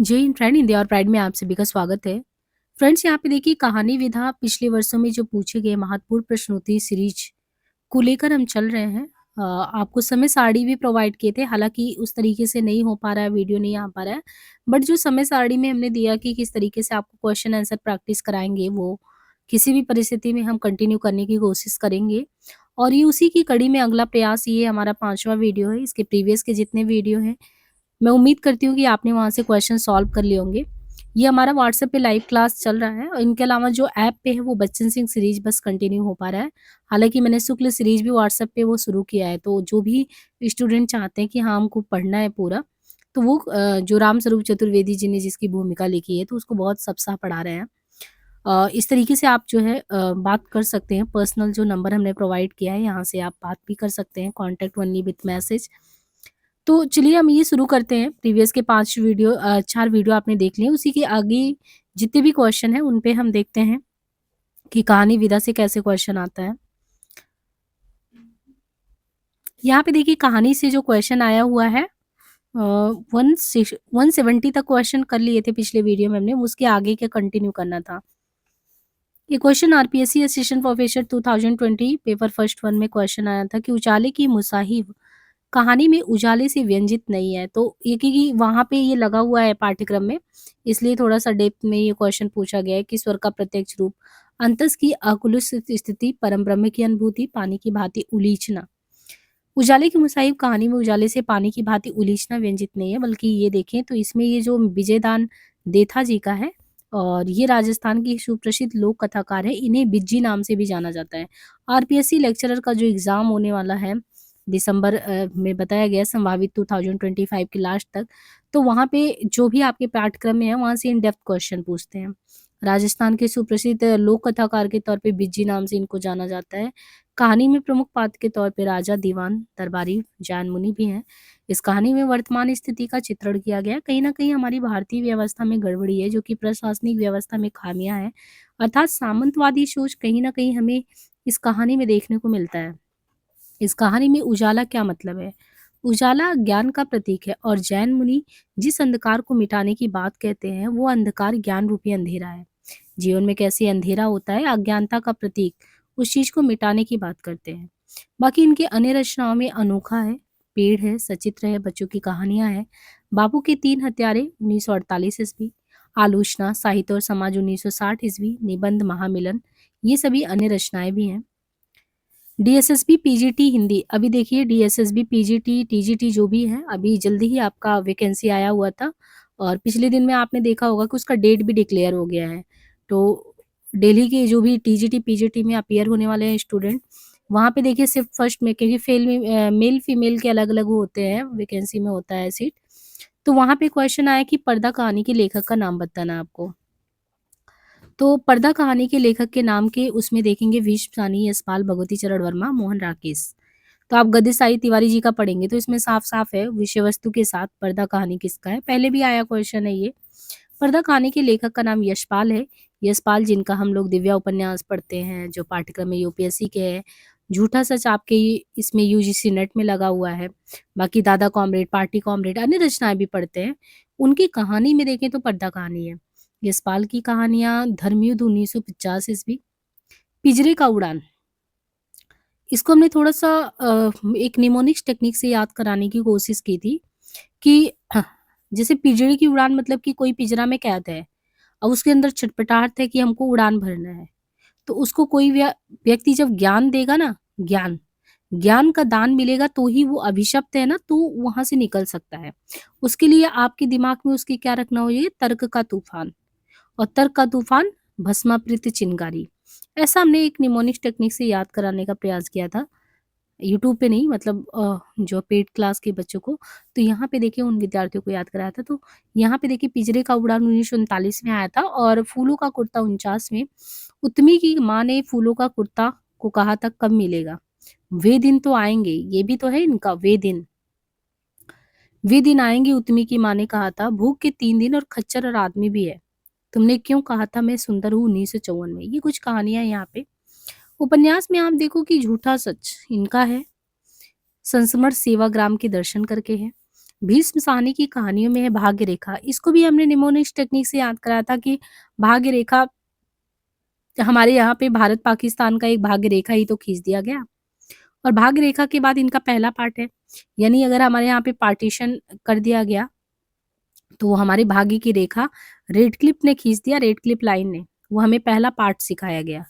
जय Hind friend, India और pride में आप सभी का स्वागत है। फ्रेंड्स, यहाँ पे देखिए कहानी विधा पिछले वर्षों में जो पूछे गए महत्वपूर्ण प्रश्नोत्तरी सीरीज को लेकर हम चल रहे हैं। आपको समय सारणी भी प्रोवाइड किए थे, हालांकि उस तरीके से नहीं हो पा रहा है, वीडियो नहीं आ पा रहा है। बट जो समय सारणी में हमने दिया कि किस तरीके से आपको क्वेश्चन आंसर प्रैक्टिस कराएंगे, वो किसी भी परिस्थिति में हम कंटिन्यू करने की कोशिश करेंगे। और ये उसी की कड़ी में अगला प्रयास, ये हमारा 5वां वीडियो है। इसके प्रीवियस के जितने वीडियो हैं, मैं उम्मीद करती हूँ कि आपने वहाँ से क्वेश्चन सॉल्व कर लिए होंगे। ये हमारा व्हाट्सएप पे लाइव क्लास चल रहा है और इनके अलावा जो ऐप पे है वो बच्चन सिंह सीरीज बस कंटिन्यू हो पा रहा है। हालाँकि मैंने शुक्ल सीरीज भी व्हाट्सएप पे वो शुरू किया है, तो जो भी स्टूडेंट चाहते हैं कि हाँ, हमको पढ़ना है पूरा, तो वो जो रामस्वरूप चतुर्वेदी जी ने जिसकी भूमिका लिखी है, तो उसको बहुत सब पढ़ा रहे हैं। इस तरीके से आप जो है बात कर सकते हैं। पर्सनल जो नंबर हमने प्रोवाइड किया है, यहाँ से आप बात भी कर सकते हैं, कॉन्टैक्ट ओनली विथ मैसेज। तो चलिए हम ये शुरू करते हैं। प्रीवियस के 5 वीडियो 4 वीडियो आपने देख लिए, उसी के आगे जितने भी क्वेश्चन हैं उन पे हम देखते हैं कि कहानी विधा से कैसे क्वेश्चन आता है। यहाँ पे देखिए कहानी से जो क्वेश्चन आया हुआ है, 170 तक क्वेश्चन कर लिए थे पिछले वीडियो में हमने, उसके आगे के कंटिन्यू करना था। ये question RPSC assistant professor 2020 paper first 1 में क्वेश्चन आया था कि उजाले की मुसाहिब कहानी में उजाले से व्यंजित नहीं है। तो ये क्योंकि वहाँ पे ये लगा हुआ है पाठ्यक्रम में, इसलिए थोड़ा-सा डेप्थ में ये क्वेश्चन पूछा गया है कि स्वर का प्रत्यक्ष रूप, अंतस की अकुलित स्थिति, परम ब्रह्म की अनुभूति, पानी की भांति उलीचना। उजाले की मुसाहिब कहानी में उजाले से पानी की भांति उलीचना व्यंजित नहीं है, बल्कि ये देखें तो इसमें ये जो विजयदान देथा जी का है, और ये राजस्थान की सुप्रसिद्ध लोक कथाकार है। इन्हें बिज्जी नाम से भी जाना जाता है। आरपीएससी लेक्चरर का जो एग्ज़ाम होने वाला है दिसंबर में बताया गया, संभावित 2025 के लास्ट तक, तो वहाँ पे जो भी आपके पाठ्यक्रम में है, वहाँ से इन डेप्थ क्वेश्चन पूछते हैं। राजस्थान के सुप्रसिद्ध लोक कथाकार के तौर पे बिज्जी नाम से इनको जाना जाता है। कहानी में प्रमुख पात्र के तौर पे राजा, दीवान, दरबारी, जैन मुनि भी हैं। इस कहानी में वर्तमान स्थिति का चित्रण किया गया है। कहीं न कहीं हमारी भारतीय व्यवस्था में गड़बड़ी है, जो कि प्रशासनिक व्यवस्था में खामियाँ हैं, अर्थात सामंतवादी सोच कहीं न कहीं हमें इस कहानी में देखने को मिलता है। इस कहानी में उजाला क्या मतलब है? उजाला ज्ञान का प्रतीक है और जैन मुनि जिस अंधकार को मिटाने की बात कहते हैं, वो अंधकार ज्ञान रूपी अंधेरा है। जीवन में कैसे अंधेरा होता है, अज्ञानता का प्रतीक, उस चीज को मिटाने की बात करते हैं। बाकी इनकी अन्य रचनाओं में अनोखा है, पेड़ है, सचित्र है, बच्चों की कहानियां हैं, बापू के 3 हत्यारे 1948 ईस्वी, आलोचना, साहित्य और समाज 1960 ईस्वी, निबंध, महामिलन, ये सभी अन्य रचनाएं भी हैं। डीएसएसबी पीजीटी हिंदी, अभी देखिए डीएसएसबी पीजीटी टीजीटी जो भी है, अभी जल्दी ही आपका वैकेंसी आया हुआ था और पिछले दिन में आपने देखा होगा कि उसका डेट भी डिक्लेयर हो गया है। तो दिल्ली के जो भी टीजीटी पीजीटी में अपीयर होने वाले हैं स्टूडेंट, वहाँ पे देखिए सिर्फ फर्स्ट में, क्योंकि मेल फीमेल के अलग अलग होते हैं, वैकेंसी में होता है सीट। तो वहाँ पे क्वेश्चन आया कि पर्दा कहानी के लेखक का नाम बताना आपको। तो पर्दा कहानी के लेखक के नाम के उसमें देखेंगे भीष्म सानी, यशपाल, भगवती चरण वर्मा, मोहन राकेश। तो आप गद्य साई तिवारी जी का पढ़ेंगे तो इसमें साफ-साफ है विषय वस्तु के साथ पर्दा कहानी किसका है। पहले भी आया क्वेश्चन है ये। पर्दा कहानी के लेखक का नाम यशपाल है। यशपाल जिनका हम लोग दिव्या उपन्यास पढ़ते हैं, जो पाठ्यक्रम में यूपीएससी के है। झूठा सच आपके इसमें यूजीसी नेट में लगा हुआ है। बाकी दादा कॉमरेड, पार्टी कॉमरेड, अन्य रचनाएँ भी पढ़ते हैं। उनकी कहानी में देखें तो पर्दा कहानी है। यशपाल की कहानियाँ धर्मयुद्ध 1950 ईस्वी, पिंजरे का उड़ान, इसको हमने थोड़ा-सा एक निमोनिक्स टेक्निक से याद कराने की कोशिश की थी कि जैसे पिंजरे की उड़ान मतलब कि कोई पिंजरा में कैद है और उसके अंदर छटपटाहट है कि हमको उड़ान भरना है। तो उसको कोई व्यक्ति जब ज्ञान देगा ना, ज्ञान, ज्ञान का दान मिलेगा तो ही वो अभिशप्त है ना, तो वहाँ से निकल सकता है। उसके लिए आपके दिमाग में उसकी क्या रखना होइए, तर्क का तूफान, और तर्क का तूफान भस्माप्रीत चिंगारी। ऐसा हमने एक निमोनिक्स टेक्निक से याद कराने का प्रयास किया था। यूट्यूब पे नहीं, मतलब जो पेड क्लास के बच्चों को। तो यहाँ पे देखिए उन विद्यार्थियों को याद कराया था। तो यहाँ पे देखिए पिंजरे का उड़ान 1939 में आया था और फूलों का कुर्ता 49 में। उत्तमी की माँ ने फूलों का कुर्ता को कहा था कब मिलेगा? वे दिन तो आएँगे, ये भी तो है इनका वे दिन। वे दिन आएँगे उत्तमी की माँ ने कहा था, भूख के 3 दिन और खच्चर और आदमी भी है। तुमने क्यों कहा था मैं सुंदर हूँ 1954 में। ये कुछ कहानियाँ यहाँ पे। उपन्यास में आप देखो कि झूठा सच इनका है। संस्मरण सेवाग्राम के दर्शन करके है। भीष्म साहनी की कहानियों में है भाग्य रेखा। इसको भी हमने निमोनिक्स टेक्निक से याद कराया था कि भाग्य रेखा हमारे यहाँ पे भारत पाकिस्तान का एक भाग्य रेखा ही तो खींच दिया गया। और भाग्य रेखा के बाद इनका पहला पार्ट है, यानी अगर हमारे यहाँ पे पार्टीशन कर दिया गया तो वो हमारे भाग्य की रेखा रेड क्लिप ने खींच दिया, रेड क्लिप लाइन ने। वो हमें पहला पार्ट सिखाया गया।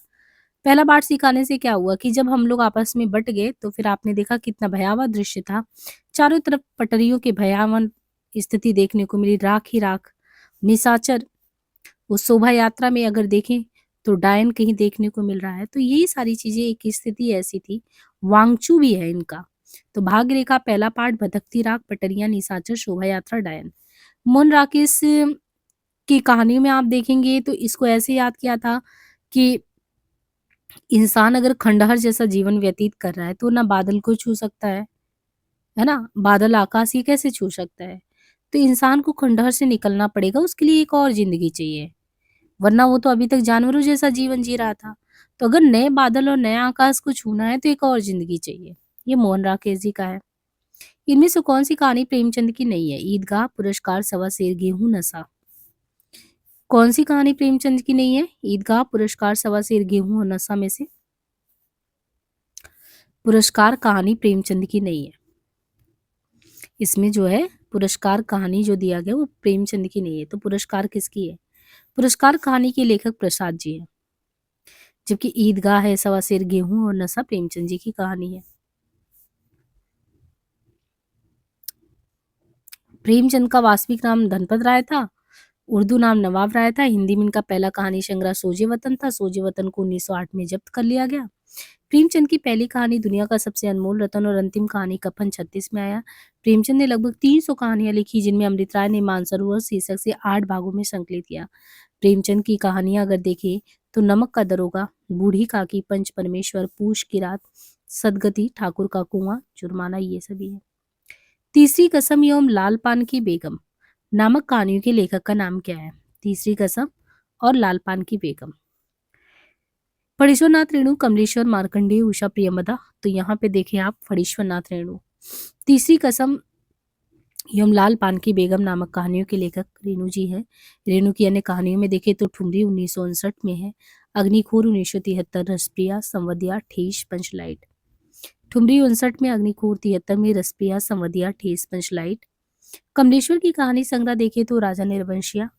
पहला पार्ट सिखाने से क्या हुआ कि जब हम लोग आपस में बट गए तो फिर आपने देखा कितना भयावह दृश्य था। चारों तरफ पटरियों की भयावह स्थिति देखने को मिली, राख ही राख, निशाचर। उस शोभा यात्रा में अगर देखें तो डायन कहीं देखने को मिल रहा है। तो यही सारी चीजें, एक स्थिति ऐसी थी। वांगचू भी है इनका। तो भाग्य रेखा पहला पार्ट, भटकती राख, पटरियां, निशाचर, शोभा यात्रा, डायन। मोहन राकेश की कहानियों में आप देखेंगे तो इसको ऐसे याद किया था कि इंसान अगर खंडहर जैसा जीवन व्यतीत कर रहा है तो ना बादल को छू सकता है ना? बादल आकाश ये कैसे छू सकता है? तो इंसान को खंडहर से निकलना पड़ेगा, उसके लिए एक और जिंदगी चाहिए, वरना वो तो अभी तक जानवरों जैसा जीवन जी रहा था। तो अगर नए बादल और नए आकाश को छूना है तो एक और जिंदगी चाहिए। ये मोहन राकेश जी का है। इनमें से कौन सी कहानी प्रेमचंद की नहीं है? ईदगाह, पुरस्कार, सवा शेर, गेहूं, नशा। कौन सी कहानी प्रेमचंद की नहीं है? ईदगाह, पुरस्कार, सवा शेर, गेहूं और नशा में से पुरस्कार कहानी प्रेमचंद की नहीं है। इसमें जो है पुरस्कार कहानी जो दिया गया वो प्रेमचंद की नहीं है। तो पुरस्कार किसकी है? पुरस्कार कहानी के लेखक प्रसाद जी हैं, जबकि ईदगाह है, सवा शेर, गेहूं और नशा प्रेमचंद जी की कहानी है। प्रेमचंद का वास्तविक नाम धनपत राय था, उर्दू नाम नवाब राय था। हिंदी में इनका पहला कहानी संग्रह सोजे वतन था। सोजे वतन को 1908 में जब्त कर लिया गया। प्रेमचंद की पहली कहानी दुनिया का सबसे अनमोल रतन और अंतिम कहानी कफन 36 में आया। प्रेमचंद ने लगभग 300 कहानियां लिखी, जिनमें अमृत राय ने मानसरोवर शीर्षक से 8 भागों में संकलित किया। प्रेमचंद की कहानियां अगर देखें तो नमक का दरोगा, बूढ़ी काकी, पंच परमेश्वर, पूछ की रात, सदगति, ठाकुर का कुआं, जुर्माना, ये सभी है। तीसरी कसम एवं लाल पान की बेगम नामक कहानियों के लेखक का नाम क्या है? तीसरी कसम और लाल पान की बेगम। फणीश्वरनाथ रेणु, कमलेश्वर, मार्कंडेय, उषा प्रियमदा। तो यहाँ पे देखें आप फणीश्वरनाथ रेणु। तीसरी कसम एवं लाल पान की बेगम नामक कहानियों के लेखक रेणु जी हैं। रेणु की अन्य कहानियों में देखें तो ठुमरी 1959 में है, अग्निखोर 1973, रसप्रिया, संवदिया, ठेस, पंचलाइट। ठुमरी 59 में, अग्निखोर 73 में, रसप्रिया, संवदिया, ठेस, पंचलाइट। कमलेश्वर की कहानी संग्रह देखें तो राजा निर्वंशिया,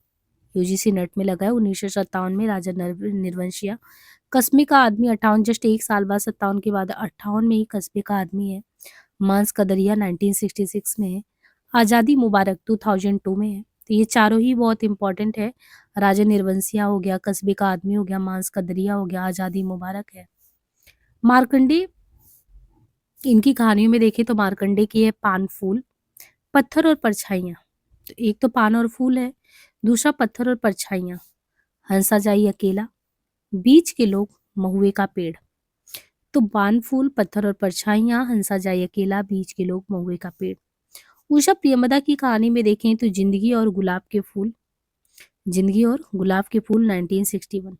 यूजीसी नेट में लगा है, 1957 में राजा निर्वंशिया। कस्बे का आदमी 58, जस्ट एक साल बाद 57 के बाद 58 में ही कस्बे का आदमी है। मांस का दरिया 1966 में है। आज़ादी मुबारक 2002 में है। तो ये चारों ही बहुत इंपॉर्टेंट है। राजा निर्वंशिया हो गया, कस्बे का आदमी हो गया, मांस का दरिया हो गया, आज़ादी मुबारक है। मार्कंडे, इनकी कहानियों में देखें तो मार्कंडे की है पान फूल, पत्थर और परछाइयाँ। तो एक तो पान और फूल है, दूसरा पत्थर और परछाइयाँ, हंसा जाई अकेला, बीच के लोग, महुए का पेड़। तो पान फूल, पत्थर और परछाइयाँ, हंसा जाई अकेला, बीच के लोग, महुए का पेड़। उषा प्रियमदा की कहानी में देखें तो जिंदगी और गुलाब के फूल, जिंदगी और गुलाब के फूल 1961,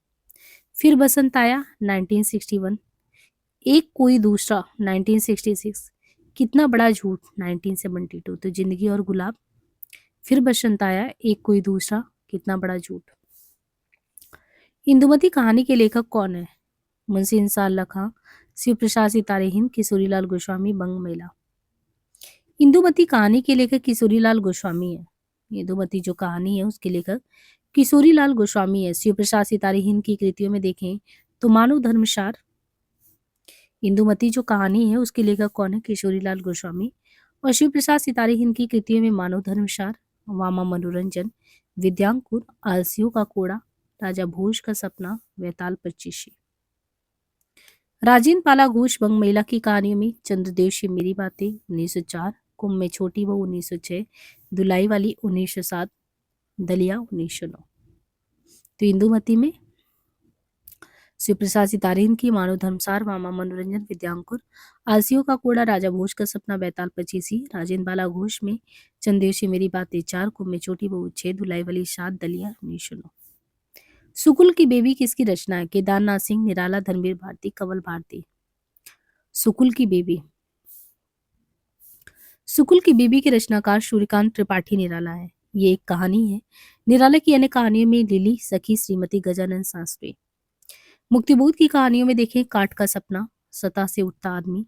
फिर बसंत आया 1961, एक कोई दूसरा 1966, कितना बड़ा झूठ 1972। तो जिंदगी और गुलाब, फिर बसंत आया, एक कोई दूसरा, कितना बड़ा झूठ। इंदुमती कहानी के लेखक कौन है? मुंशी इंसान अल्लाह खां, शिव प्रसाद सितारे हिंद, किशोरीलाल गोस्वामी, बंग मेला। इंदुमती कहानी के लेखक किशोरीलाल गोस्वामी है। इंदुमती जो कहानी है उसके लेखक किशोरीलाल गोस्वामी है। शिव प्रसाद सितारे हिंद की कृतियों में देखें तो मानव धर्मसार। इंदुमती जो कहानी है उसके लेखक कौन है? किशोरीलाल गोस्वामी। और शिव प्रसाद सितारे हिंद की कृतियों में मानव धर्मसार, वामा मनोरंजन, विद्यांकुर, आलसियों का कोड़ा, राजा भोज का सपना, वैताल पच्चीसी। राजेंद्र पाला घोष बंग महिला की कहानियों में चंद्रदेव से मेरी बातें 1904, कुंभ में छोटी बहू 1906, दुलाई वाली 1907, दलिया 1909। तो इंदुमती में शिव प्रसाद सितारे हिंद की मानव धर्मसार, मामा मनोरंजन, विद्यांकुर, आलसियों का कोड़ा, राजा भोज का सपना, बैताल पचीसी। राजेंद्र बाला घोष में चंदेव से मेरी बातें 4, कुंभ में छोटी बहू 6, दुलाई वाली 7, दलिया 1909। सुकुल की बेबी किसकी रचना है? केदारनाथ सिंह, निराला, धर्मवीर भारती, कंवल भारती। सुकुल की बेबी सुकुल की बीबी के रचनाकार सूर्यकांत त्रिपाठी निराला है। ये एक कहानी है। निराला की अन्य कहानियों में लिली, सखी, श्रीमती, गजानन शास्त्री। मुक्तिबोध की कहानियों में देखें काट का सपना, सता से उठता आदमी।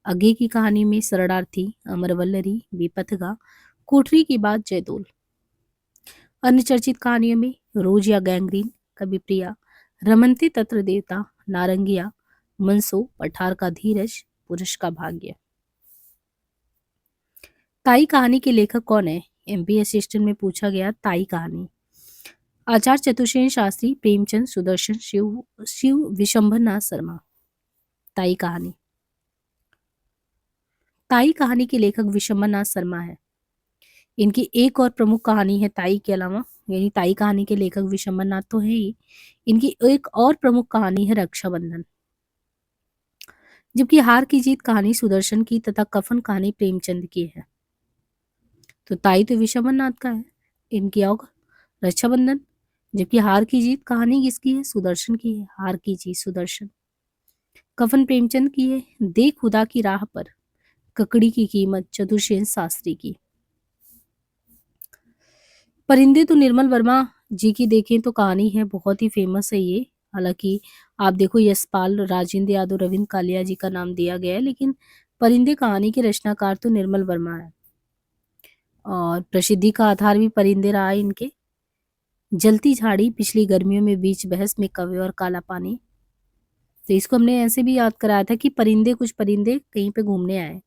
अज्ञे की कहानी में शरणार्थी, अमरवल्लरी, बेपथगा, कोठरी की बात, जयदोल। अन्य चर्चित कहानियों में रोज या गैंग्रीन, कभी प्रिया, रमनते तत्र देवता, नारंगिया, मनसो, पठार का धीरज, पुरुष का भाग्य। ताई कहानी के लेखक कौन है? एमपी असिस्टेंट में पूछा गया ताई कहानी। आचार्य चतुर्सेन शास्त्री, प्रेमचंद, सुदर्शन, शिव शिव विशंभरनाथ शर्मा। ताई कहानी। ताई कहानी के लेखक विशंभरनाथ शर्मा है। इनकी एक और प्रमुख कहानी है ताई के अलावा, यानी ताई कहानी के लेखक विशंभरनाथ तो है ही, इनकी एक और प्रमुख कहानी है रक्षाबंधन। जबकि हार की जीत कहानी सुदर्शन की तथा कफन कहानी प्रेमचंद की है। तो ताई तो विशंभरनाथ का है, इनकी और रक्षाबंधन। जबकि हार की जीत कहानी किसकी है? सुदर्शन की है। हार की जीत सुदर्शन। कफन प्रेमचंद की है। दे खुदा की राह पर, ककड़ी की कीमत चतुर्सेन शास्त्री की। परिंदे तो निर्मल वर्मा जी की देखें तो कहानी है, बहुत ही फेमस है ये। हालांकि आप देखो यशपाल, राजेंद्र यादव, रविंद्र कालिया जी का नाम दिया गया है, लेकिन परिंदे कहानी के रचनाकार तो निर्मल वर्मा है। और प्रसिद्धि का आधार भी परिंदे रहा है इनके। जलती झाड़ी, पिछली गर्मियों में बीच बहस में कव्वे और काला पानी। तो इसको हमने ऐसे भी याद कराया था कि परिंदे, कुछ परिंदे कहीं पे घूमने आए।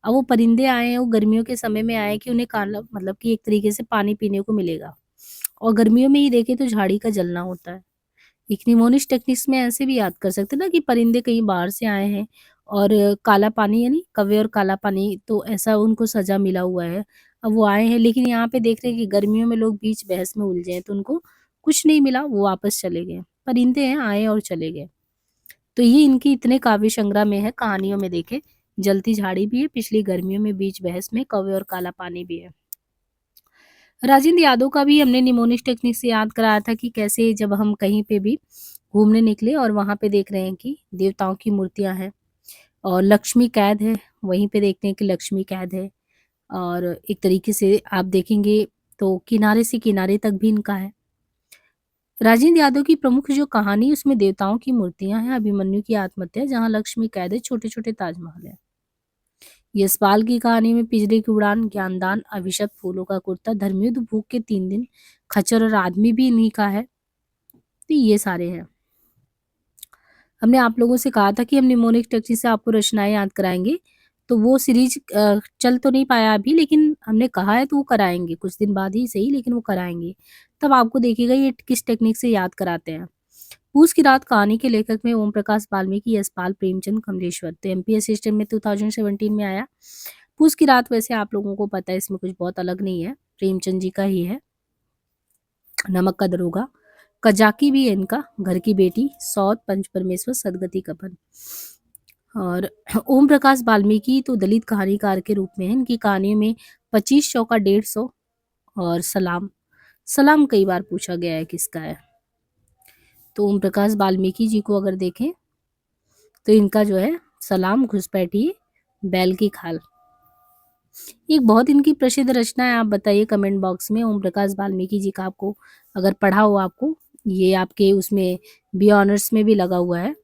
अब वो परिंदे आए हैं, वो गर्मियों के समय में आए कि उन्हें काला, मतलब कि एक तरीके से पानी पीने को मिलेगा। और गर्मियों में ही देखें तो झाड़ी का जलना होता है। एक निमोनिक्स टेक्निक्स में ऐसे भी याद कर सकते हैं ना कि परिंदे कहीं बाहर से आए हैं और काला पानी, यानी कव्वे और काला पानी, तो ऐसा उनको सजा मिला हुआ है। अब वो आए हैं, लेकिन यहाँ पे देख रहे हैं कि गर्मियों में लोग बीच बहस में उलझे हैं, तो उनको कुछ नहीं मिला, वो वापस चले गए। परिंदे हैं, आए और चले गए। तो ये इनकी इतने काव्य संग्रह में है। कहानियों में देखे जलती झाड़ी भी है, पिछली गर्मियों में बीच बहस में कव्वे और काला पानी भी है। राजेंद्र यादव का भी हमने निमोनिक्स टेक्निक से याद कराया था कि कैसे जब हम कहीं पे भी घूमने निकले और वहां पे देख रहे हैं कि देवताओं की मूर्तियां हैं और लक्ष्मी कैद है, वहीं पे देखते हैं कि लक्ष्मी कैद है। और एक तरीके से आप देखेंगे तो किनारे से किनारे तक भी इनका है। राजेंद्र यादव की प्रमुख जो कहानी, उसमें देवताओं की मूर्तियां हैं, अभिमन्यु की आत्महत्या, जहां लक्ष्मी कैद है, छोटे छोटे ताजमहल है। यशपाल की कहानी में पिंजरे की उड़ान, ज्ञानदान, अभिशप्त, फूलों का कुर्ता, धर्मयुद्ध, भूख के 3 दिन, खच्चर और आदमी भी इन्हीं का है। तो ये सारे हैं। हमने आप लोगों से कहा था कि हम निमोनिक टेक्निक से आपको रचनाएं याद कराएंगे, तो वो सीरीज चल तो नहीं पाया अभी, लेकिन हमने कहा है तो वो कराएंगे कुछ दिन बाद ही सही, लेकिन वो कराएंगे। तब आपको देखिएगा ये किस टेक्निक से याद कराते हैं। पूस की रात कहानी के लेखक में ओम प्रकाश वाल्मीकि, यशपाल, प्रेमचंद, कमलेश्वर। तो एमपी असिस्टेंट में 2017 में आया। पूस की रात वैसे आप लोगों को पता है, इसमें कुछ बहुत अलग नहीं है, प्रेमचंद जी का ही है। नमक का दरोगा, कजाकी भी है इनका, घर की बेटी, सौत, पंच परमेश्वर, सदगति कफन। और ओम प्रकाश वाल्मीकि तो दलित कहानीकार के रूप में है। इनकी कहानियों में 2500 का 150 और सलाम। सलाम कई बार पूछा गया है किसका है। तो ओम प्रकाश वाल्मीकि जी को अगर देखें तो इनका जो है सलाम, घुसपैठी, बैल की खाल। एक बहुत इनकी प्रसिद्ध रचना है, आप बताइए कमेंट बॉक्स में। ओम प्रकाश वाल्मीकि जी का आपको अगर पढ़ा हो, आपको ये आपके उसमें बी ऑनर्स में भी लगा हुआ है।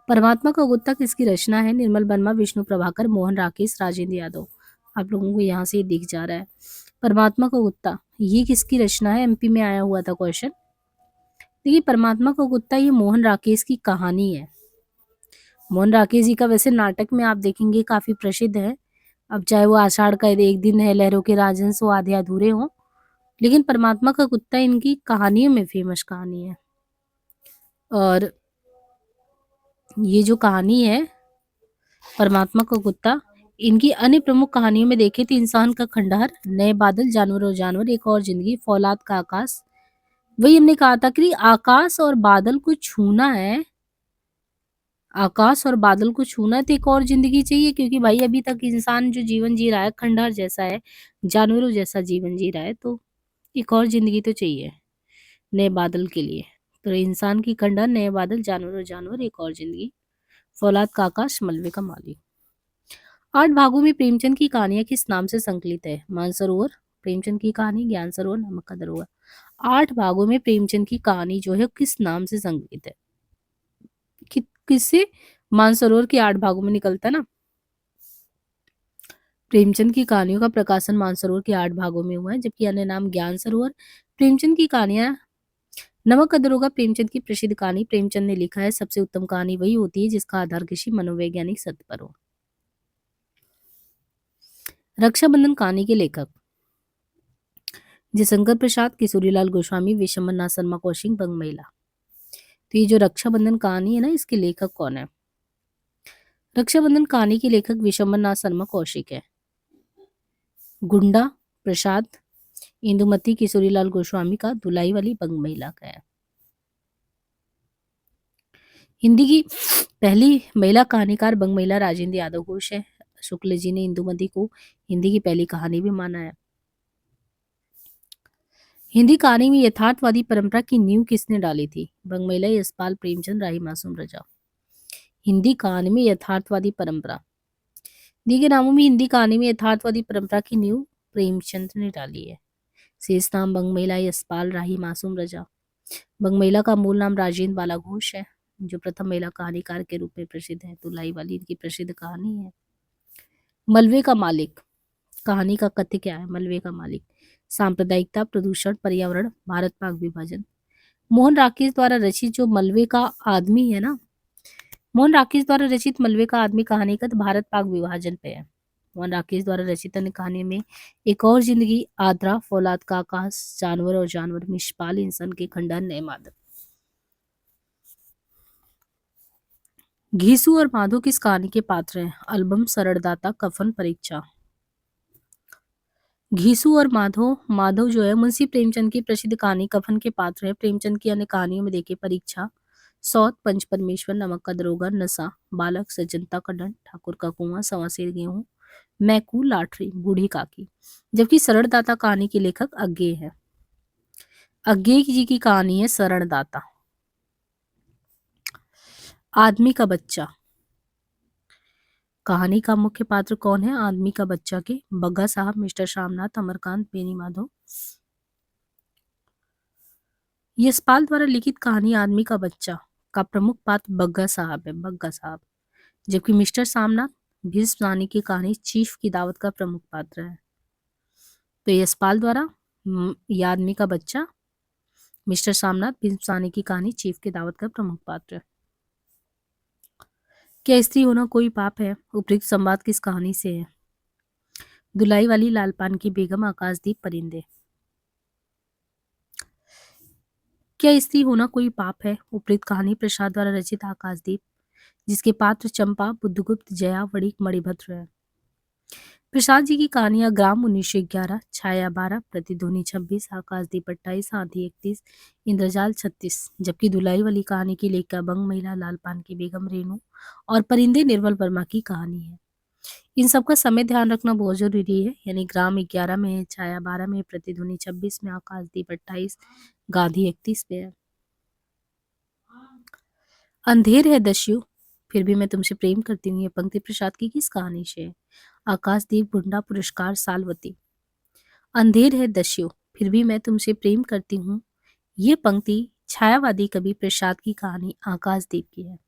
परमात्मा का गुत्ता किसकी रचना है? निर्मल वर्मा, विष्णु प्रभाकर, मोहन राकेश, राजेंद्र यादव। आप लोगों को यहाँ से दिख जा रहा है परमात्मा का गुत्ता, ये किसकी रचना है? एमपी में आया हुआ था क्वेश्चन। देखिए परमात्मा का गुत्ता ये मोहन राकेश की कहानी है। मोहन राकेश जी का वैसे नाटक में आप देखेंगे काफी प्रसिद्ध है। अब चाहे वो आषाढ़ का एक दिन है, लहरों के राजहंस वो आधे अधूरे हों, लेकिन परमात्मा का कुत्ता इनकी कहानियों में फेमस कहानी है। और ये जो कहानी है परमात्मा का कुत्ता, इनकी अन्य प्रमुख कहानियों में देखें तो इंसान का खंडहर, नए बादल, जानवर और जानवर, एक और जिंदगी, फौलाद का आकाश। वही हमने कहा था कि आकाश और बादल को छूना है, आकाश और बादल को छूना है तो एक और जिंदगी चाहिए, क्योंकि भाई अभी तक इंसान जो जीवन जी रहा है खंडहर जैसा है, जानवरों जैसा जीवन जी रहा है, तो एक और जिंदगी तो चाहिए नए बादल के लिए। तो इंसान की खंडहर, नए बादल, जानवर और जानवर, एक और जिंदगी, फौलाद का आकाश, मलबे का माली। 8 भागों में प्रेमचंद की कहानियां किस नाम से संकलित है? मानसरोवर, प्रेमचंद की कहानी, ज्ञान सरोवर, नमक का दरोगा। 8 भागों में प्रेमचंद की कहानी जो है किस नाम से संकलित है? किससे? मानसरोवर के 8 भागों में निकलता ना। प्रेमचंद की कहानियों का प्रकाशन मानसरोवर के 8 भागों में हुआ है, जबकि अन्य नाम ज्ञान सरोवर। प्रेमचंद की कहानियां, नमक का दरोगा प्रेमचंद की प्रसिद्ध कहानी। प्रेमचंद ने लिखा है सबसे उत्तम कहानी वही होती है जिसका आधार किसी मनोवैज्ञानिक सत्य पर हो। रक्षाबंधन कहानी के लेखक जयशंकर प्रसाद, किशोरीलाल गोस्वामी, विशंबर नाथ शर्मा कौशिक, बंग महिला। तो ये जो रक्षाबंधन कहानी है ना, इसके लेखक कौन है? रक्षाबंधन कहानी के लेखक विशंबर नाथ शर्मा कौशिक है। गुंडा प्रसाद, इंदुमती किशोरीलाल गोस्वामी का, दुलाई वाली बंग महिला का है। हिंदी की पहली महिला कहानीकार बंग महिला राजेंद्र यादव घोष है। शुक्ल जी ने इंदुमती को हिंदी की पहली कहानी भी माना है। हिंदी कहानी में यथार्थवादी परंपरा की नींव किसने डाली थी? बंग महिला, यशपाल, प्रेमचंद, राही मासूम रजा। हिंदी कहानी में यथार्थवादी परंपरा, दी के नामों में हिंदी कहानी में यथार्थवादी परंपरा की नींव प्रेमचंद ने डाली है। शेष नाम बंग महिला, यशपाल, राही मासूम रजा। बंग महिला का मूल नाम राजेंद्र बाला घोष है, जो प्रथम महिला कहानीकार के रूप में प्रसिद्ध है। तुलाई वाली इनकी प्रसिद्ध कहानी है। मलबे का मालिक कहानी का कथ्य क्या है? मलबे का मालिक, सांप्रदायिकता, प्रदूषण, पर्यावरण, भारत पाक विभाजन। मोहन राकेश द्वारा रचित जो मलबे का आदमी है ना, मोहन राकेश द्वारा रचित मलबे का आदमी कहानी का भारत पाक विभाजन पे है। मोहन राकेश द्वारा रचित अन्य कहानी में एक और जिंदगी, आद्रा, फौलाद का आकाश, जानवर और जानवर, मिशपाल, इंसान के खंडन, नए माधव। घीसू और माधो किस कहानी के पात्र हैं? अल्बम, सरड़दाता, कफन, परीक्षा। घीसू और माधव, माधव जो है मुंशी प्रेमचंद की प्रसिद्ध कहानी कफन के पात्र है। प्रेमचंद की अन्य कहानियों में देखिए परीक्षा, सौत, पंच परमेश्वर, नमक का दरोगा, नशा, बालक, सज्जनता का दंड, ठाकुर का कुआं, सवासेर गेहूं, मैकू, लाठरी, बूढ़ी काकी। जबकि सरड़दाता कहानी के लेखक अज्ञेय है। अज्ञेय जी की कहानी है सरड़दाता। आदमी का बच्चा कहानी का मुख्य पात्र कौन है? आदमी का बच्चा के बग्गा साहब, मिस्टर श्यामनाथ, अमरकांत, बेनी माधव। यशपाल द्वारा लिखित कहानी आदमी का बच्चा का प्रमुख पात्र बग्गा साहब है, बग्गा साहब। जबकि मिस्टर सामनाथ, भीष्म रानी की कहानी चीफ की दावत का प्रमुख पात्र है। तो यशपाल द्वारा ये आदमी का बच्चा, मिस्टर सामनाथ, भीष्म रानी की कहानी चीफ की दावत का प्रमुख पात्र है। क्या स्त्री होना कोई पाप है? उपयुक्त संवाद किस कहानी से है? दुलाई वाली, लालपान की बेगम, आकाशदीप, परिंदे। क्या स्त्री होना कोई पाप है? उपयुक्त कहानी प्रसाद द्वारा रचित आकाशदीप, जिसके पात्र चंपा, बुद्धगुप्त, जया, वणिक, मणिभद्र है। प्रसाद जी की कहानियां ग्राम 1911, छाया 12, प्रतिध्वनि 26, आकाशदीप 28, आंधी 31, इंद्रजाल 36। जबकि दुलाई वाली कहानी की लेखिका बंग महिला, लालपान की बेगम, रेणु और परिंदे निर्मल वर्मा की कहानी है। इन सब का समय ध्यान रखना बहुत जरूरी है। यानी ग्राम 11 में है, छाया 12 में, प्रतिध्वनि 26 में, आकाशदीप 28, गांधी 31 पे है। अंधेर है दस्यु, फिर भी मैं तुमसे प्रेम करती हूँ, ये पंक्ति प्रसाद की किस कहानी से है? आकाशदीप, गुंडा, पुरस्कार, सालवती। अंधेर है दस्यु, फिर भी मैं तुमसे प्रेम करती हूँ, ये पंक्ति छायावादी कवि प्रसाद की कहानी आकाशदीप की है।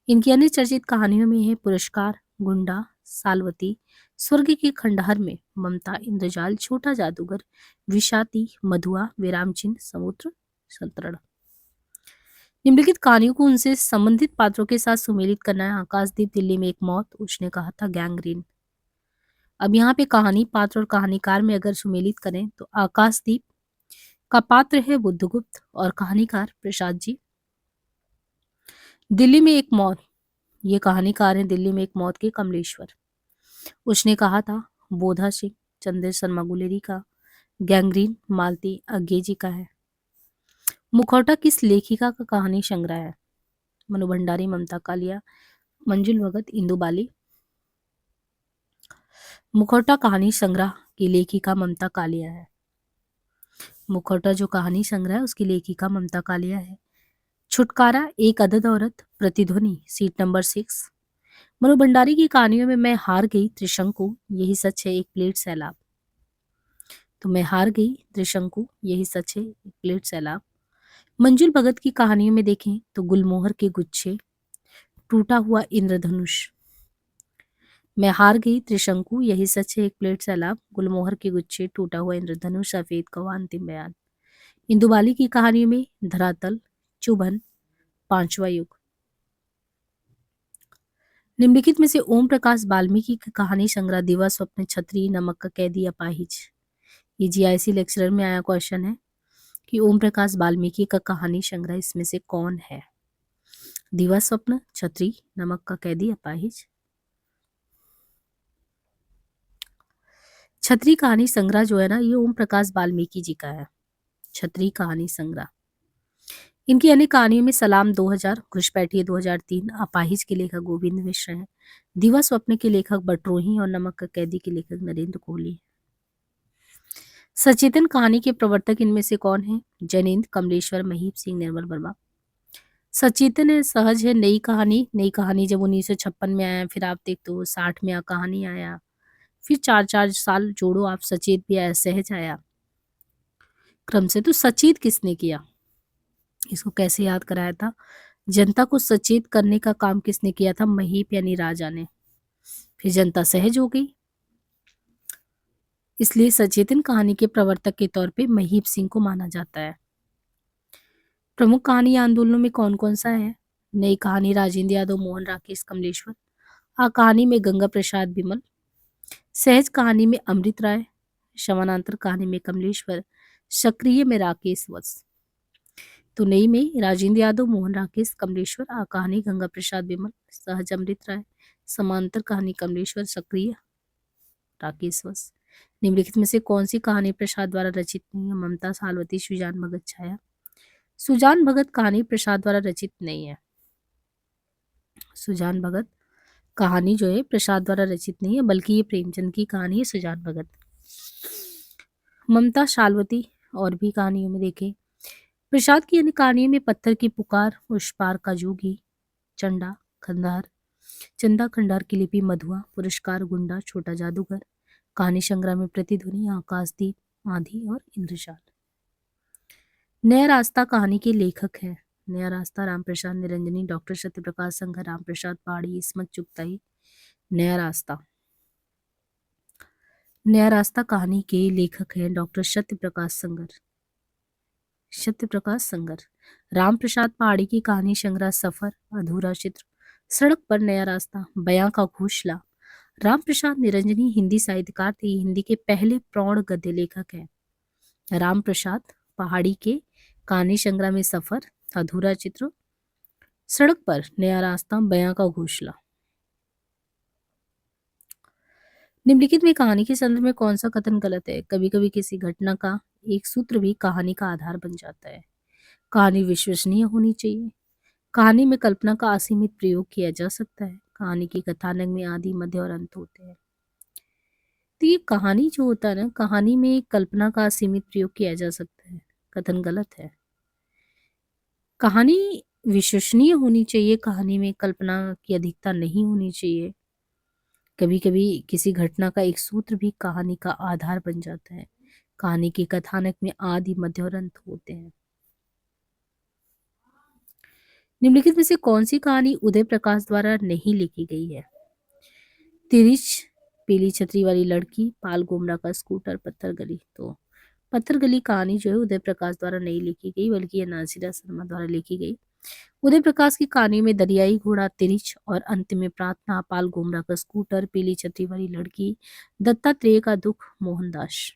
इनकी अन्य चर्चित कहानियों में है पुरस्कार, गुंडा, सालवती, स्वर्ग के खंडहर में, ममता, इंद्रजाल, छोटा जादूगर, विषाती, मधुआ, विराम चिन्ह, समुद्र संतरण। निम्नलिखित कहानियों को उनसे संबंधित पात्रों के साथ सुमेलित करना है। आकाशदीप, दिल्ली में एक मौत, उसने कहा था गैंग्रीन। अब यहाँ पे कहानी पात्र और कहानीकार में अगर सुमेलित करें तो आकाशदीप का पात्र है बुद्धगुप्त और कहानीकार प्रसाद जी। दिल्ली में एक मौत, ये कहानीकार हैं दिल्ली में एक मौत के कमलेश्वर। उसने कहा था बोधा सिंह, चंद्र शर्मा गुलेरी का। गैंग्रीन, मालती अज्ञे जी का है। मुखौटा किस लेखिका का कहानी संग्रह है? मनु भंडारी, ममता कालिया, मंजुल भगत, इंदु बाली। मुखौटा कहानी संग्रह की लेखिका ममता कालिया है। मुखौटा जो कहानी संग्रह है उसकी लेखिका ममता कालिया है। छुटकारा, एक अदद औरत, प्रतिध्वनि, सीट नंबर 6। मनु भंडारी की कहानियों में मैं हार गई त्रिशंकु, यही सच है एक प्लेट सैलाब। तो मैं हार गई त्रिशंकु, यही सच है एक प्लेट सैलाब। मंजुल भगत की कहानियों में देखें तो गुलमोहर के गुच्छे, टूटा हुआ इंद्रधनुष। मैं हार गई त्रिशंकु, यही सच है एक प्लेट सैलाब, गुलमोहर के गुच्छे, टूटा हुआ इंद्रधनुष, सफेद कौवा, अंतिम बयान। इंदुबाली की कहानियों में धरातल, चुभन, पांचवा युग। निम्नलिखित में से ओम प्रकाश वाल्मीकि की कहानी संग्रह दिवा स्वप्न, छतरी, नमक का कैदी, अपाहिज। ये जीआईसी लेक्चरर में आया क्वेश्चन है कि ओम प्रकाश वाल्मीकि का कहानी संग्रह इसमें से कौन है? दिवा स्वप्न, छतरी, नमक का कैदी, अपाहिज। छतरी कहानी संग्रह जो है ना, ये ओम प्रकाश वाल्मीकि जी का है। छतरी कहानी संग्रह। इनकी अन्य कहानियों में सलाम 2000, घुसपैठिए 2003, अपाहिज के लेखक गोविंद मिश्र हैं, दिवा स्वप्न के लेखक बटरोही और नमक का कैदी के लेखक नरेंद्र कोहली। सचेतन कहानी के प्रवर्तक इनमें से कौन है? जैनेन्द्र, कमलेश्वर, महीप सिंह, निर्मल वर्मा। सचेतन है, सहज है, नई कहानी जब 1956 में आया, फिर आप देख तो 60 में कहानी आया, फिर 4 साल जोड़ो आप, सचेत भी आया, सहज आया क्रम से। तो सचेत किसने किया? इसको कैसे याद कराया था? जनता को सचेत करने का काम किसने किया था? महीप यानी राजा ने। फिर जनता सहज हो गई, इसलिए सचेतन कहानी के प्रवर्तक के तौर पे महीप सिंह को माना जाता है। प्रमुख कहानी आंदोलनों में कौन कौन सा है? नई कहानी राजेंद्र यादव, मोहन राकेश, कमलेश्वर। आ कहानी में गंगा प्रसाद बिमल। सहज कहानी में अमृत राय। समानांतर कहानी में कमलेश्वर। सक्रिय में राकेश वत्स। तो नई में राजेंद्र यादव, मोहन राकेश, कमलेश्वर। आ कहानी गंगा प्रसाद बिमल। सहज अमृत राय। समांतर कहानी कमलेश्वर, सक्रिय राकेश वत्स। निम्नलिखित में से कौन सी कहानी प्रसाद द्वारा रचित नहीं है? ममता, सालवती, सुजान भगत, छाया। सुजान भगत कहानी प्रसाद द्वारा रचित नहीं है। सुजान भगत कहानी जो है प्रसाद द्वारा रचित नहीं है, बल्कि ये प्रेमचंद की कहानी है सुजान भगत। ममता, शालवती और भी कहानियों में देखें, प्रसाद की अन्य कहानियों में पत्थर की पुकार, उस पार का जोगी, चंदा खंडार, चंदा खंडार की लिपि, मधुआ, पुरस्कार, गुंडा, छोटा जादूगर। कहानी संग्रह में प्रतिध्वनि, आकाशदीप, आंधी और इंद्रजाल। नया रास्ता कहानी के लेखक है। नया रास्ता रामप्रसाद निरंजनी, डॉक्टर सत्यप्रकाश संघ, रामप्रसाद पहाड़ी, इस्मत चुगताई। नया रास्ता। नया रास्ता कहानी के लेखक हैं डॉक्टर सत्यप्रकाश संगर। सत्यप्रकाश संगर। रामप्रसाद पहाड़ी की कहानी संग्रह सफर, अधूरा चित्र, सड़क पर नया रास्ता, बयां का घोंसला। रामप्रसाद निरंजनी हिंदी साहित्यकार थे, हिंदी के पहले प्रौढ़ गद्य लेखक हैं। रामप्रसाद पहाड़ी के कहानी संग्रह में सफर, अधूरा चित्र, सड़क पर नया रास्ता, बयां का घोंसला। निम्नलिखित में कहानी के संदर्भ में कौन सा कथन गलत है? कभी कभी किसी घटना का एक सूत्र भी कहानी का आधार बन जाता है। कहानी विश्वसनीय होनी चाहिए। कहानी में कल्पना का असीमित प्रयोग किया जा सकता है। कहानी की कथानक में आदि, मध्य और अंत होते हैं। तो ये कहानी जो होता है ना, कहानी में कल्पना का असीमित प्रयोग किया जा सकता है, कथन गलत है। कहानी विश्वसनीय होनी चाहिए, कहानी में कल्पना की अधिकता नहीं होनी चाहिए। कभी कभी किसी घटना का एक सूत्र भी कहानी का आधार बन जाता है। कहानी के कथानक में आदि, मध्य और अंत होते हैं। निम्नलिखित में से कौन सी कहानी उदय प्रकाश द्वारा नहीं लिखी गई है? तिरिच, पीली छतरी वाली लड़की, पाल गोमरा का स्कूटर, पत्थर गली। तो पत्थर गली कहानी जो है उदय प्रकाश द्वारा नहीं लिखी गई, बल्कि ये नासिरा शर्मा द्वारा लिखी गई। उदय प्रकाश की कहानी में दरियाई घोड़ा, तिरिच और अंत में प्रार्थना, पाल गोमरा का स्कूटर, पीली छतरी वाली लड़की, दत्तात्रेय का दुख, मोहनदास।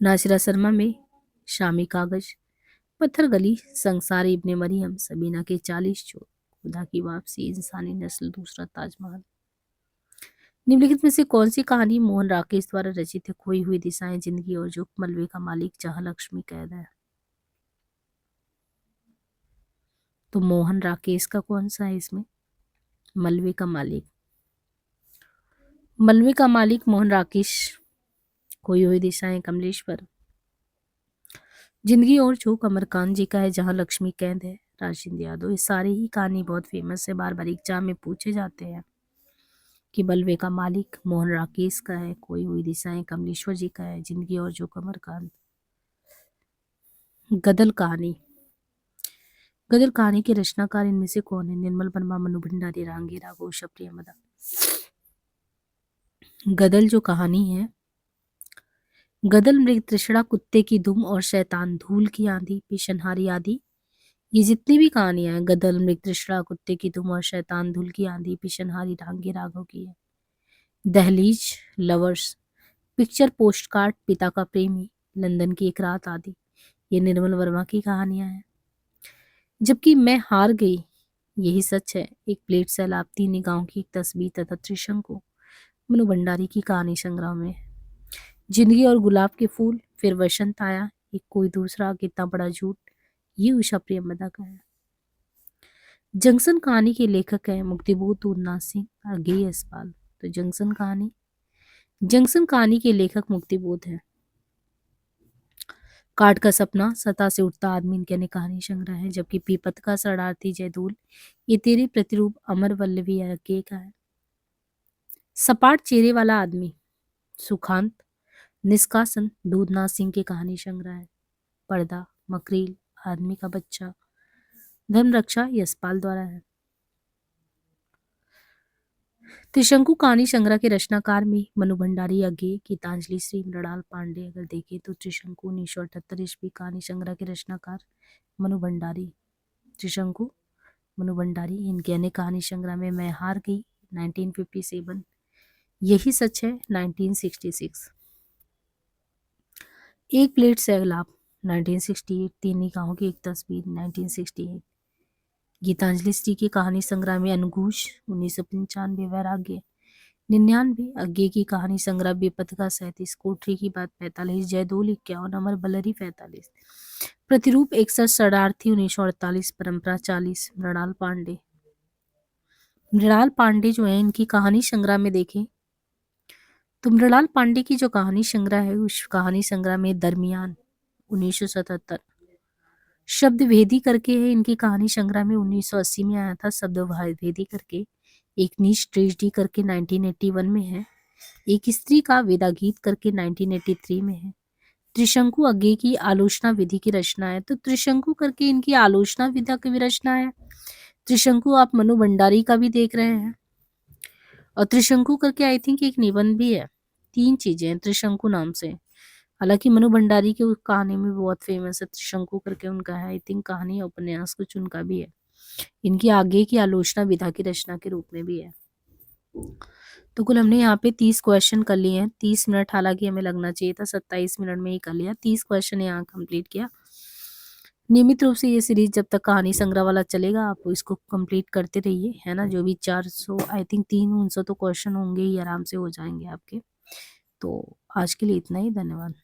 नासिरा शर्मा में शामी कागज, पत्थर गली, संसार इब्ने मरियम, सबीना के 40 चोर, खुदा की वापसी, इंसानी नस्ल, दूसरा ताजमहल। निम्नलिखित में से कौन सी कहानी मोहन राकेश द्वारा रचित है? खोई हुई दिशाएं, जिंदगी और जुग, मलबे का मालिक, जहां लक्ष्मी कैद है। तो मोहन राकेश का कौन सा है इसमें? मलबे का मालिक। मलबे का मालिक मोहन राकेश। खोई हुई दिशाएं कमलेश्वर। जिंदगी और झोंक अमरकांत जी का है, जहां लक्ष्मी कैद है राजेंद्र यादव। ये सारे ही कहानी बहुत फेमस है, बार बार एग्जाम में पूछे जाते हैं। कि बलवे का मालिक मोहन राकेश का है, खोई हुई दिशाएं कमलेश्वर जी का है, जिंदगी और जो कमरकांत। गदल कहानी, गदल कहानी के रचनाकार इनमें से कौन है? निर्मल वर्मा, मनु भंडारी, रांगे राघव, शबरी अहमद। गदल जो कहानी है, गदल मृग तृष्णा, कुत्ते की दुम और शैतान, धूल की आंधी, पेशनहारी आदि, ये जितनी भी कहानियां हैं, गदल मृग तृष्णा, कुत्ते की दुम और शैतान, धूल की आंधी, पेशनहारी, रांगे राघव की है। दहलीज, लवर्स, पिक्चर, पोस्टकार्ड, पिता का प्रेमी, लंदन की एक रात आदि, ये निर्मल वर्मा की कहानियां हैं। जबकि मैं हार गई, यही सच है, एक प्लेट सैलाब, तीन निगाहों की एक तस्वीर तथा त्रिशंकु, मनु भंडारी की कहानी संग्रह में। जिंदगी और गुलाब के फूल, फिर वसंत आया, एक कोई दूसरा, कितना बड़ा झूठ, ये उषा प्रियमदा का है। जंक्शन कहानी के लेखक हैं मुक्तिबोध दूधनाथ सिंह, अज्ञेय यशपाल। तो जंक्शन कहानी के लेखक मुक्तिबोध है। काट का सपना, सता से उठता आदमी, इनके अनेक कहानी संग्रह है। जबकि पीपत का शरणार्थी जयदूल, ये तेरे प्रतिरूप, अमर वल्लभी अज्ञेय का है। सपाट चेहरे वाला आदमी, सुखांत। निष्कासन, दूधनाथ सिंह के कहानी संग्रह है। पर्दा, मकरील, आदमी का बच्चा, धर्मरक्षा, यशपाल द्वारा है। त्रिशंकु कहानी संग्रह के रचनाकार में मनु भंडारी, अज्ञेय, गीतांजलि श्री, मृणाल पांडे। अगर देखें तो त्रिशंकु 1978 ईस्वी, कहानी संग्रह के रचनाकार मनु भंडारी। त्रिशंकु, मनु भंडारी, इनके अनेक कहानी संग्रह में मैं हार गई 1957, यही सच है 1966, एक प्लेट सैलाब 1968, तीन निगाहों की एक तस्वीर 1968, गीतांजलि श्री की कहानी संग्रह में अनघुष 1995, वैराग्य 99, अज्ञेय की कहानी संग्रह बेपत का 37, कोठरी की बात 45, जयदोल 51, अमर बलरी 45, प्रतिरूप 61, शरणार्थी 1948, परंपरा 40, मृणाल पांडे। मृणाल पांडे जो है, इनकी कहानी संग्रह में देखें तो मृणाल पांडे की जो कहानी संग्रह है, उस कहानी संग्रह में दरमियान 1977, शब्द भेदी करके है, इनकी कहानी संग्रह में 1980 में आया था शब्द भेदी करके। एक नीच ट्रेजिडी करके 1981 में है। एक स्त्री का वेदा गीत करके 1983 में है। त्रिशंकु अज्ञेय की आलोचना विधि की रचना है, तो त्रिशंकु करके इनकी आलोचना विधा की भी रचना है। त्रिशंकु आप मनु भंडारी का भी देख रहे हैं, और त्रिशंकु करके आई थिंक एक निबंध भी है। तीन चीजें हैं त्रिशंकु नाम से। हालांकि मनु भंडारी की कहानी में बहुत फेमस है, त्रिशंकु करके उनका है, आई थिंक कहानी या उपन्यास कुछ उनका भी है। इनकी आगे की आलोचना विधा की रचना के रूप में भी है। तो कुल हमने यहाँ पे 30 क्वेश्चन कर लिए हैं। 30 मिनट हालांकि हमें लगना चाहिए था, 27 मिनट में ही कर लिया। 30 क्वेश्चन यहाँ कंप्लीट किया। नियमित रूप से ये सीरीज जब तक कहानी संग्रह वाला चलेगा, आप इसको कंप्लीट करते रहिए, है ना। जो भी 400 आई थिंक 300 तो क्वेश्चन होंगे ही, आराम से हो जाएंगे आपके। तो आज के लिए इतना ही, धन्यवाद।